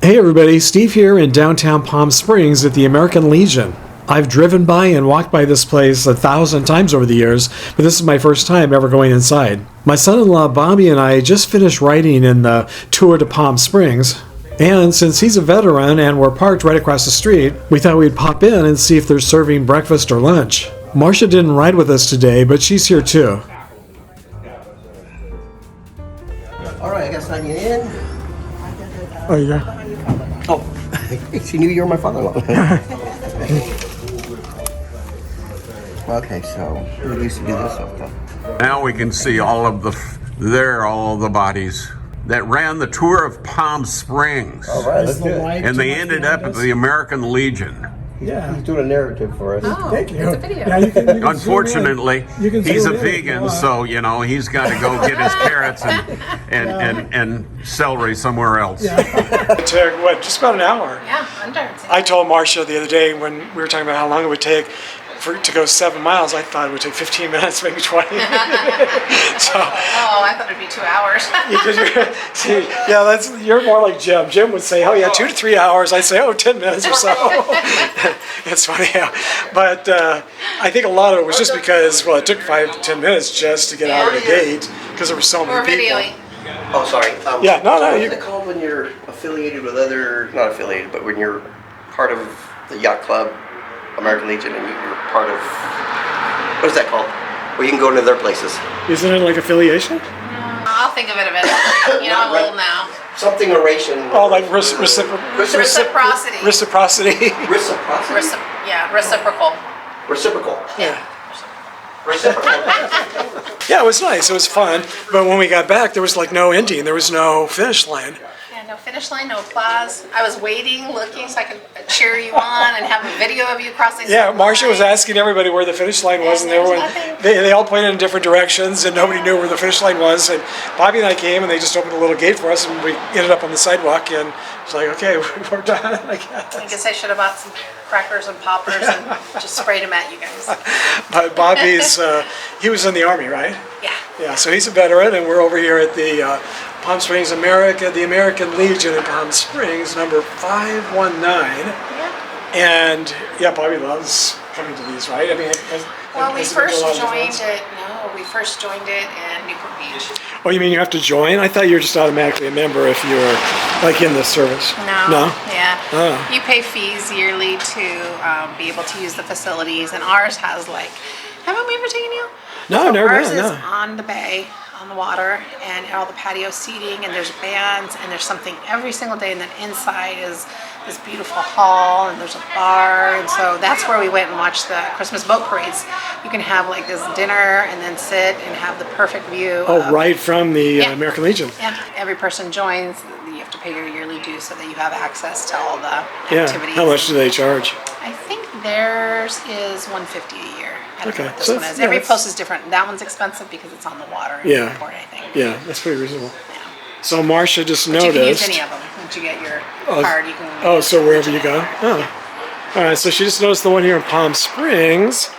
Hey everybody, Steve here in downtown Palm Springs at the American Legion. I've driven by and walked by this place 1,000 times over the years, but this is my first time ever going inside. My son-in-law Bobby and I just finished riding in the Tour de Palm Springs, and since he's a veteran and we're parked right across the street, we thought we'd pop in and see if they're serving breakfast or lunch. Marcia didn't ride with us today, but she's here too. Alright, I gotta sign you in. Oh, yeah. Oh, she knew you were my father-in-law. Okay, so we used to do this stuff though. Now we can see all of the bodies that ran the Tour of Palm Springs. Alright, that's good. And they ended up at the American Legion. Yeah. He's doing a narrative for us. Oh, Thank you. it's a video. Yeah, you can Unfortunately, You can he's a zoom in if you vegan, want. so he's got to go get his carrots and celery somewhere else. It took, what, just about an hour? Yeah, under. I told Marcia the other day when we were talking about how long it would take to go 7 miles, I thought it would take 15 minutes, maybe 20. So, Oh, I thought it'd be 2 hours. you're more like Jim. Jim would say, oh yeah, 2 to 3 hours. I'd say, 10 minutes or so. It's funny, yeah. But I think a lot of it was just because, well, it took 5 to 10 minutes just to get out of the gate because there were so We're many people. videoing. Oh, sorry. Yeah, no, What's you- it called when you're affiliated with other, not affiliated, but when you're part of the yacht club, American Legion, and you're part of, what is that called? Where you can go into their places. Isn't it like affiliation? I'll think of it eventually. You know, I'm old now. Something oration. Oh, like reciprocity. Reciprocity. Reciprocity. Reciprocity? Reciprocal. Reciprocal. Yeah. Reciprocal. Yeah, it was nice. It was fun. But when we got back, there was like no ending. There was no finish line. Yeah, no finish line, no applause. I was waiting, looking so I could cheer you on and have a video of you crossing. Yeah, some Marcia was line. asking everybody where the finish line was, and And they were there's nothing. they all pointed in different directions, and nobody knew where the finish line was. And Bobby and I came, and they just opened a little gate for us, and we ended up on the sidewalk. And it's like, okay, we're done. I I guess. guess I should have bought some crackers and poppers and just sprayed them at you guys. But Bobby's he was in the Army, right? Yeah. Yeah, so he's a veteran, and we're over here at the Palm Springs America, the American Legion in Palm Springs, number 519. Yeah. And yeah, Bobby loves coming to these, right? I mean, Well, we has it been to a first lot of joined events? it. No, we first joined it in Newport Beach. Oh, you mean you have to join? I thought you were just automatically a member if you were like in the service. No. No? Yeah. Oh. You pay fees yearly to be able to use the facilities, and ours has like. Haven't we ever taken you? No, So never ours been, is no. on the bay, on the water, and all the patio seating, and there's bands, and there's something every single day, and then inside is this beautiful hall, and there's a bar, and so that's where we went and watched the Christmas boat parades. You can have like this dinner and then sit and have the perfect view. Oh, of, right from the Yeah. American Legion. Yeah, every person joins. You have to pay your yearly dues so that you have access to all the Yeah. activities. How much do they charge? I think theirs is $150 a year. I don't know Okay, what this so one it's- is. yeah, Every it's- post is different. That one's expensive because it's on the water in Yeah. Newport, I think. Yeah, that's pretty reasonable. Yeah. So Marcia just But you can use noticed. any of them. Once you get your Oh, card, you can. Oh, use so wherever you each go. other. Oh. Yeah. All right, so she just noticed the one here in Palm Springs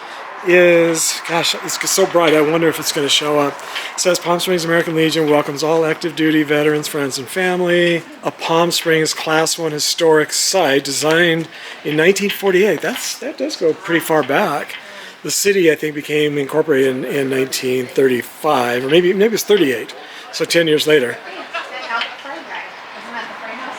is, gosh, it's so bright, I wonder if it's going to show up. It says Palm Springs American Legion welcomes all active duty veterans, friends, and family. A Palm Springs Class 1 historic site designed in 1948. That does go pretty far back. The city, I think, became incorporated in 1935, or maybe it was 38, so 10 years later.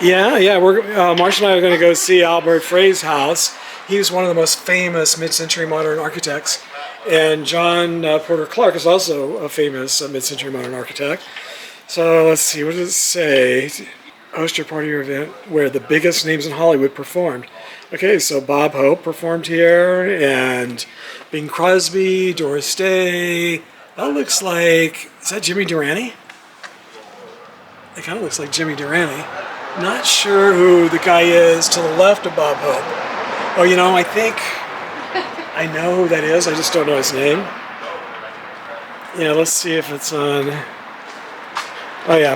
Yeah, Marcia and I are going to go see Albert Frey's house. He was one of the most famous mid-century modern architects, and John Porter Clark is also a famous mid-century modern architect. So let's see, what does it say? Host your party or event where the biggest names in Hollywood performed. Okay, so Bob Hope performed here, and Bing Crosby, Doris Day. That looks like, is that Jimmy Durante? It kind of looks like Jimmy Durante. Not sure who the guy is to the left of Bob Hope. Oh, I think I know who that is. I just don't know his name. Yeah, let's see if it's on. Oh, yeah.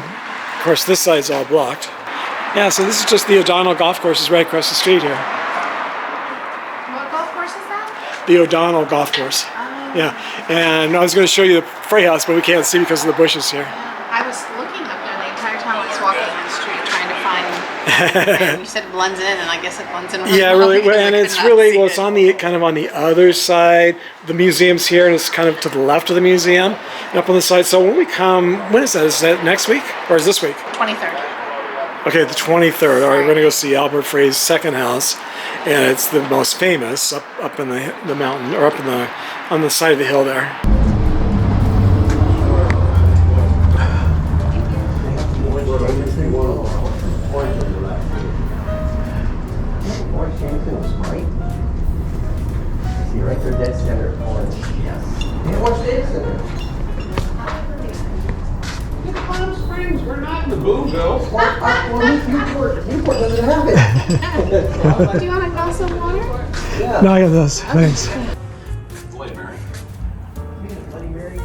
Of course, this side's all blocked. Yeah, so this is just the O'Donnell Golf Course is right across the street here. What golf course is that? The O'Donnell Golf Course. Yeah, and I was going to show you the Frey house, but we can't see because of the bushes here. I was looking up there the entire time I was walking on the street trying to find You said it blends in, and I guess it blends in. Really Yeah, well really, because I and could it's not really see well. It's it. on the kind of on the other side. The museum's here, and it's kind of to the left of the museum, and up on the side. So when we come, when is that? Is that next week or is this week? 23rd. Okay, the 23rd. All right, we're gonna go see Albert Frey's second house, and it's the most famous up in the mountain or up in the on the side of the hill there. Right there, dead center, orange. Yes. What's this? Palm Springs, we're not in the Boonville. Newport doesn't have it. Do you want a glass of water? No, I got this. Thanks. Bloody Mary. Bloody Mary.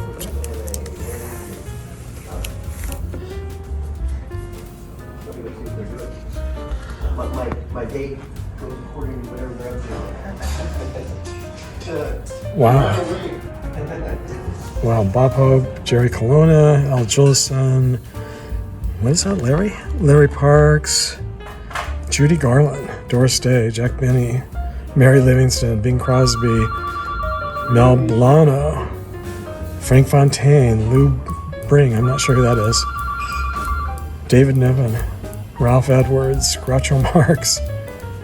My date goes according to whatever they're up to. Wow. Wow, Bob Hope, Jerry Colonna, Al Jolson. What is that, Larry? Larry Parks, Judy Garland, Doris Day, Jack Benny, Mary Livingston, Bing Crosby, Mel Blano, Frank Fontaine, Lou Bring, I'm not sure who that is, David Niven, Ralph Edwards, Groucho Marx,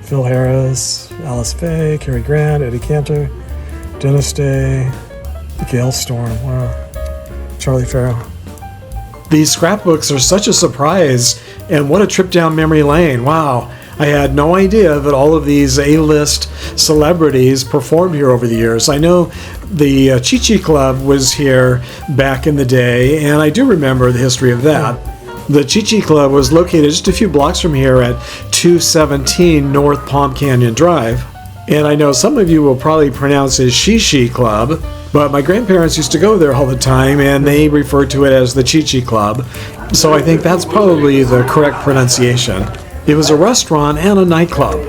Phil Harris, Alice Faye, Cary Grant, Eddie Cantor, Dennis Day, Gail Storm, wow, Charlie Farrell. These scrapbooks are such a surprise, and what a trip down memory lane. Wow, I had no idea that all of these A-list celebrities performed here over the years. I know the Chi Chi Club was here back in the day, and I do remember the history of that. The Chi Chi Club was located just a few blocks from here at 217 North Palm Canyon Drive. And I know some of you will probably pronounce it Shishi Club, but my grandparents used to go there all the time, and they referred to it as the Chi Chi Club. So I think that's probably the correct pronunciation. It was a restaurant and a nightclub.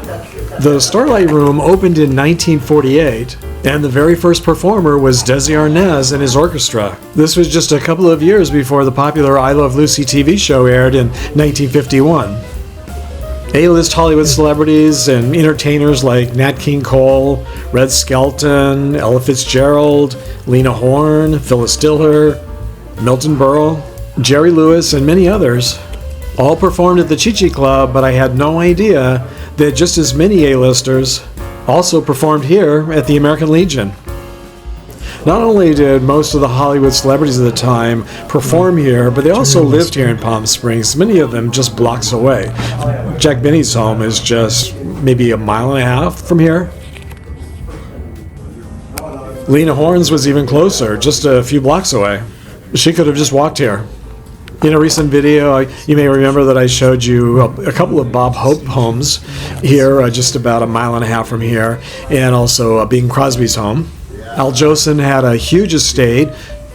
The Starlight Room opened in 1948, and the very first performer was Desi Arnaz and his orchestra. This was just a couple of years before the popular I Love Lucy TV show aired in 1951. A-list Hollywood celebrities and entertainers like Nat King Cole, Red Skelton, Ella Fitzgerald, Lena Horne, Phyllis Diller, Milton Berle, Jerry Lewis, and many others all performed at the Chi Chi Club, but I had no idea that just as many A-listers also performed here at the American Legion. Not only did most of the Hollywood celebrities of the time perform here, but they also lived here in Palm Springs, many of them just blocks away. Jack Benny's home is just maybe a mile and a half from here. Lena Horne's was even closer, just a few blocks away. She could have just walked here. In a recent video, you may remember that I showed you a couple of Bob Hope homes here, just about a mile and a half from here, and also Bing Crosby's home. Al Jolson had a huge estate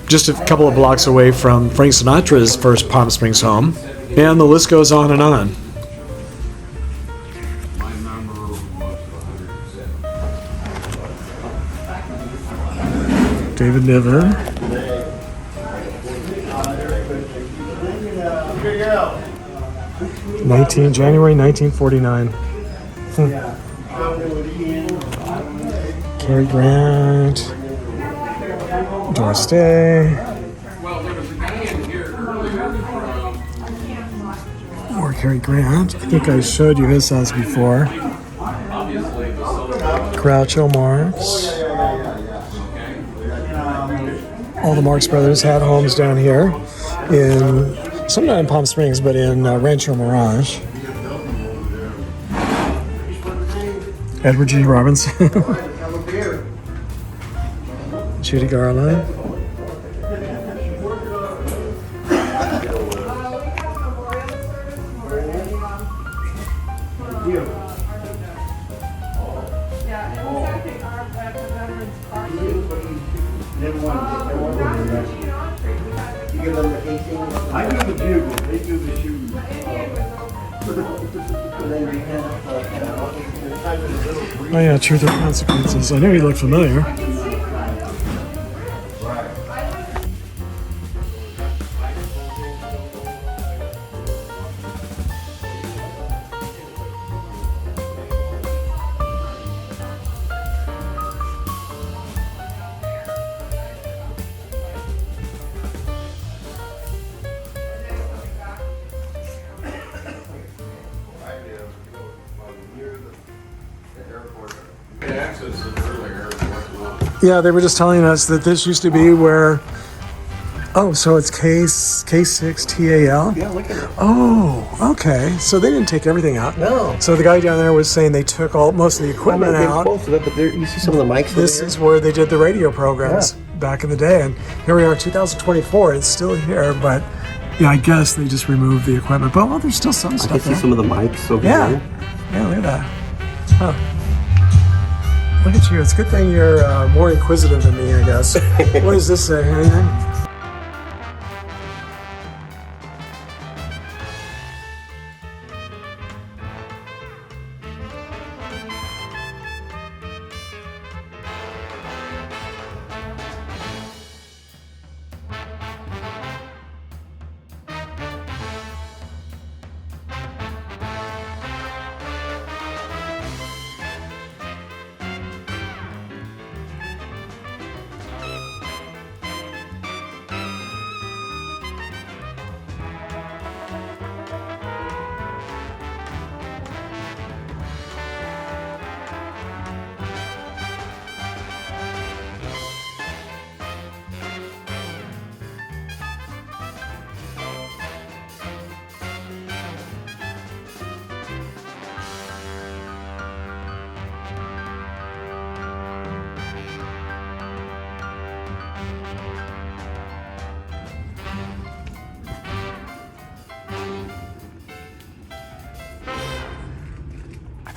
just a couple of blocks away from Frank Sinatra's first Palm Springs home, and the list goes on and on. My number was 107. David Niven. January 1949. Cary Grant, Doris Day, Well, there was a guy in here earlier from more Cary Grant. I think I showed you his house before. obviously the Southern. Groucho Marx. All the Marx brothers had homes down here some not in Palm Springs, but in Rancho Mirage. Edward G. Robinson. Judy Garland. I do the bugle, they do the shoes. Oh yeah, Truth or Consequences. I knew he looked familiar. access is earlier. Yeah, they were just telling us that this used to be where. Oh, so it's K6TAL? Yeah, look at it. Oh, okay. So they didn't take everything out. No. So the guy down there was saying they took most of the equipment out. Close to that, but there, you see some of the mics. This is where they did the radio programs back in the day, and here we are, 2024. It's still here, but yeah, I guess they just removed the equipment. But well, there's still some I stuff can see there. some of the mics over Yeah, there. yeah, look at that. Huh. Look at you. It's a good thing you're more inquisitive than me, I guess. What does this say? Anything?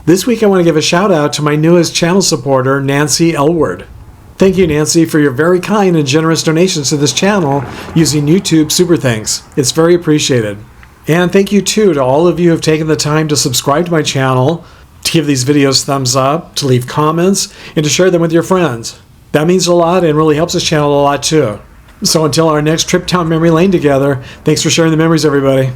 This week I want to give a shout out to my newest channel supporter, Nancy Elward. Thank you, Nancy, for your very kind and generous donations to this channel using YouTube Super Thanks. It's very appreciated. And thank you too to all of you who have taken the time to subscribe to my channel, to give these videos thumbs up, to leave comments, and to share them with your friends. That means a lot and really helps this channel a lot too. So until our next trip down memory lane together, thanks for sharing the memories, everybody.